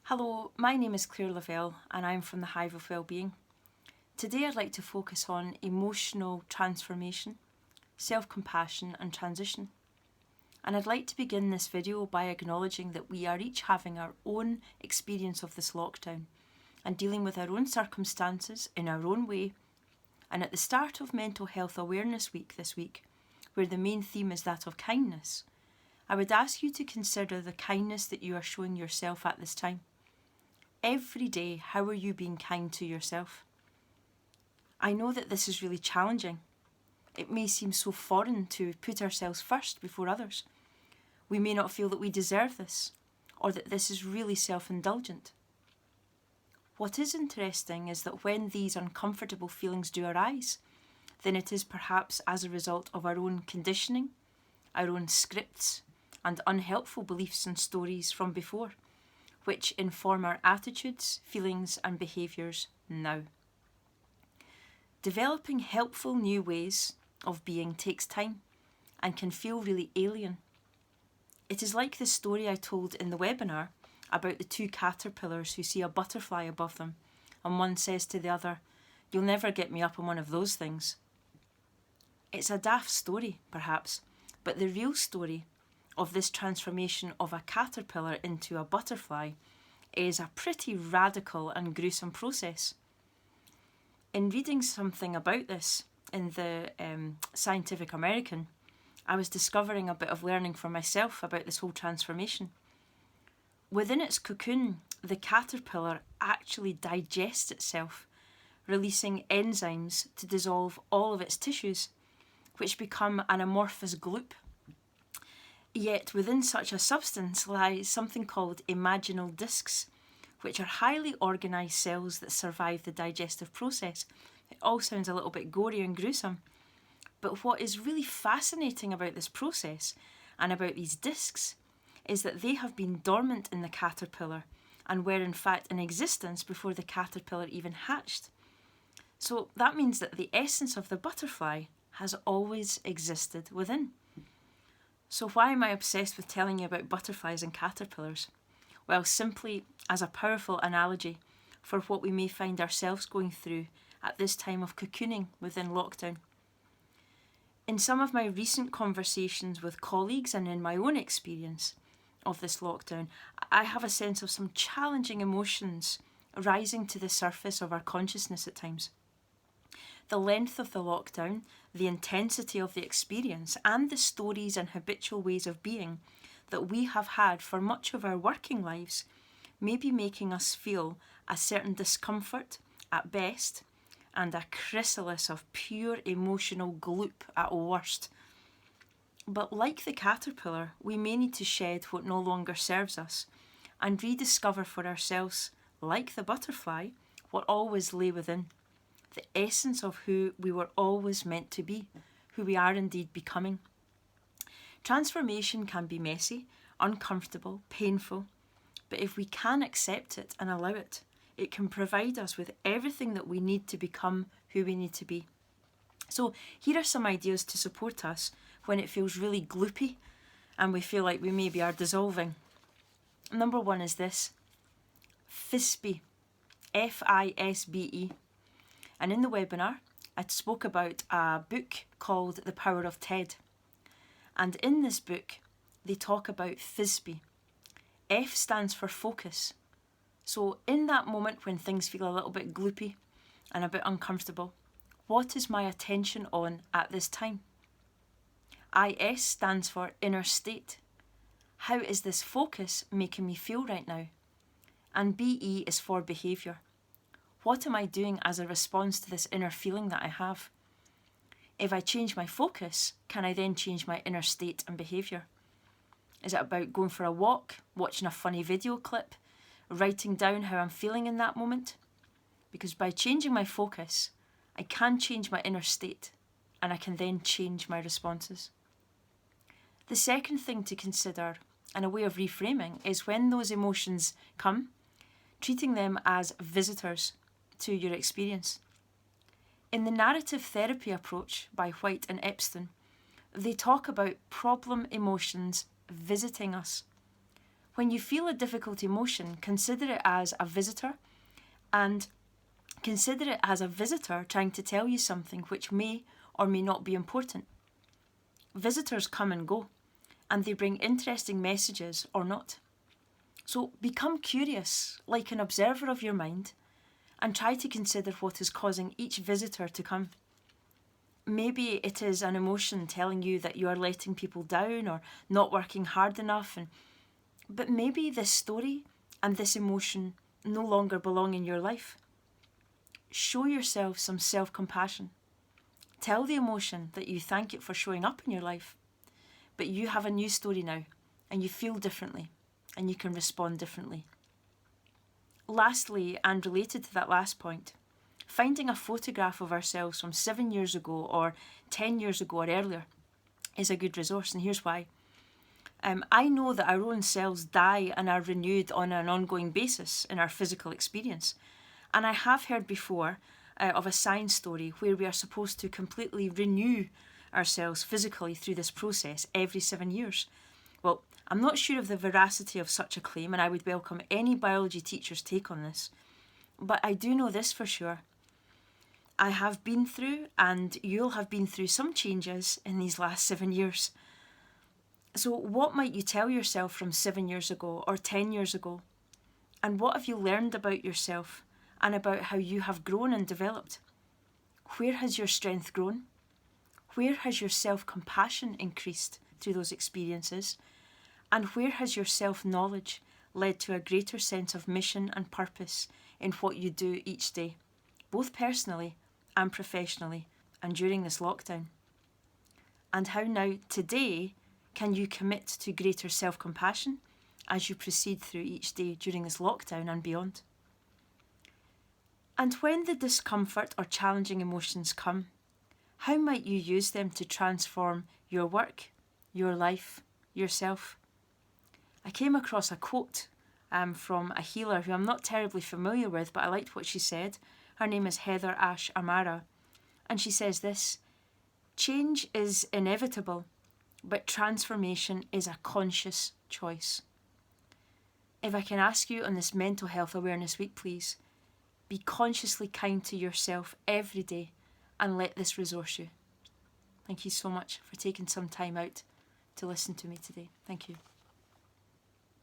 Hello, my name is Claire Lavelle and I'm from the Hive of Wellbeing. Today I'd like to focus on emotional transformation, self-compassion and transition. And I'd like to begin this video by acknowledging that we are each having our own experience of this lockdown and dealing with our own circumstances in our own way. And at the start of Mental Health Awareness Week this week, where the main theme is that of kindness, I would ask you to consider the kindness that you are showing yourself at this time. Every day, how are you being kind to yourself? I know that this is really challenging. It may seem so foreign to put ourselves first before others. We may not feel that we deserve this, or that this is really self-indulgent. What is interesting is that when these uncomfortable feelings do arise, then it is perhaps as a result of our own conditioning, our own scripts, and unhelpful beliefs and stories from before, which inform our attitudes, feelings and behaviours now. Developing helpful new ways of being takes time and can feel really alien. It is like the story I told in the webinar about the two caterpillars who see a butterfly above them, and one says to the other, "You'll never get me up on one of those things." It's a daft story, perhaps, but the real story of this transformation of a caterpillar into a butterfly is a pretty radical and gruesome process. In reading something about this in the Scientific American, I was discovering a bit of learning for myself about this whole transformation. Within its cocoon, the caterpillar actually digests itself, releasing enzymes to dissolve all of its tissues, which become an amorphous gloop. Yet within such a substance lies something called imaginal discs, which are highly organised cells that survive the digestive process. It all sounds a little bit gory and gruesome, but what is really fascinating about this process and about these discs is that they have been dormant in the caterpillar and were in fact in existence before the caterpillar even hatched. So that means that the essence of the butterfly has always existed within. So why am I obsessed with telling you about butterflies and caterpillars? Well, simply as a powerful analogy for what we may find ourselves going through at this time of cocooning within lockdown. In some of my recent conversations with colleagues and in my own experience of this lockdown, I have a sense of some challenging emotions rising to the surface of our consciousness at times. The length of the lockdown, the intensity of the experience, and the stories and habitual ways of being that we have had for much of our working lives may be making us feel a certain discomfort at best and a chrysalis of pure emotional gloop at worst. But like the caterpillar, we may need to shed what no longer serves us and rediscover for ourselves, like the butterfly, what always lay within. The essence of who we were always meant to be, who we are indeed becoming. Transformation can be messy, uncomfortable, painful, but if we can accept it and allow it, it can provide us with everything that we need to become who we need to be. So here are some ideas to support us when it feels really gloopy and we feel like we maybe are dissolving. Number one is this: FISBE, F-I-S-B-E. And in the webinar, I spoke about a book called The Power of TED. And in this book, they talk about FISBE. F stands for focus. So in that moment when things feel a little bit gloopy and a bit uncomfortable, what is my attention on at this time? IS stands for inner state. How is this focus making me feel right now? And BE is for behaviour. What am I doing as a response to this inner feeling that I have? If I change my focus, can I then change my inner state and behaviour? Is it about going for a walk, watching a funny video clip, writing down how I'm feeling in that moment? Because by changing my focus, I can change my inner state and I can then change my responses. The second thing to consider, and a way of reframing, is when those emotions come, treating them as visitors to your experience. In the narrative therapy approach by White and Epstein, they talk about problem emotions visiting us. When you feel a difficult emotion, consider it as a visitor, and consider it as a visitor trying to tell you something which may or may not be important. Visitors come and go, and they bring interesting messages or not. So become curious, like an observer of your mind, and try to consider what is causing each visitor to come. Maybe it is an emotion telling you that you are letting people down or not working hard enough, but maybe this story and this emotion no longer belong in your life. Show yourself some self-compassion. Tell the emotion that you thank it for showing up in your life, but you have a new story now, and you feel differently, and you can respond differently. Lastly, and related to that last point, finding a photograph of ourselves from 7 years ago or 10 years ago or earlier is a good resource, and here's why. I know that our own selves die and are renewed on an ongoing basis in our physical experience. And I have heard before of a science story where we are supposed to completely renew ourselves physically through this process every 7 years. Well, I'm not sure of the veracity of such a claim, and I would welcome any biology teacher's take on this. But I do know this for sure. I have been through, and you'll have been through some changes in these last 7 years. So what might you tell yourself from 7 years ago or 10 years ago? And what have you learned about yourself and about how you have grown and developed? Where has your strength grown? Where has your self-compassion increased through those experiences? And where has your self-knowledge led to a greater sense of mission and purpose in what you do each day, both personally and professionally, and during this lockdown? And how now, today, can you commit to greater self-compassion as you proceed through each day during this lockdown and beyond? And when the discomfort or challenging emotions come, how might you use them to transform your work, your life, yourself? I came across a quote from a healer who I'm not terribly familiar with, but I liked what she said. Her name is Heather Ash Amara, and she says this: "Change is inevitable, but transformation is a conscious choice." If I can ask you on this Mental Health Awareness Week, please, be consciously kind to yourself every day and let this resource you. Thank you so much for taking some time out to listen to me today. Thank you.